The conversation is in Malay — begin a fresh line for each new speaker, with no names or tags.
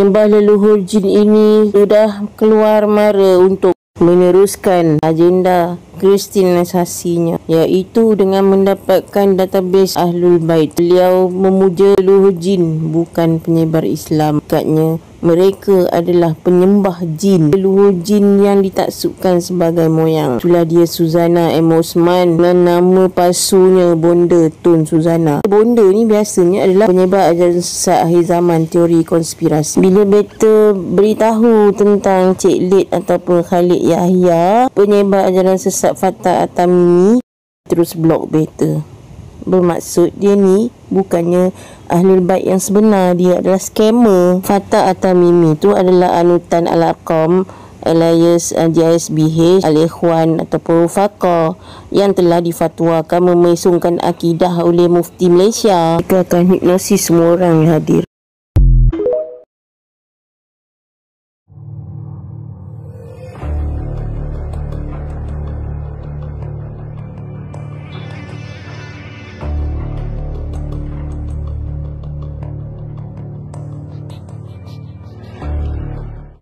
Penyembah leluhur jin ini sudah keluar mara untuk meneruskan agenda kristianisasinya, iaitu dengan mendapatkan database Ahlul Bait. Beliau memuja leluhur jin, bukan penyebar Islam. Katanya mereka adalah penyembah jin, leluhur jin yang ditaksubkan sebagai moyang. Itulah dia Suzana M. Osman dan nama palsunya Bonda Tun Suzana. Bonda ni biasanya adalah penyebar ajaran sesat akhir zaman, teori konspirasi. Bila beta beritahu tentang Cik Lid ataupun Khalid Yahya, penyebar ajaran sesat Fatah At-Tamimi, terus blok beta. Bermaksud dia ni bukannya Ahlul Bait yang sebenar, dia adalah scammer. Fatah At-Tamimi tu adalah anutan Al-Arqam, alias JSBH, Al-Ikhwan ataupun Rufaqah yang telah difatwakan memesongkan akidah oleh Mufti Malaysia. Mereka akan hipnosis semua orang yang hadir.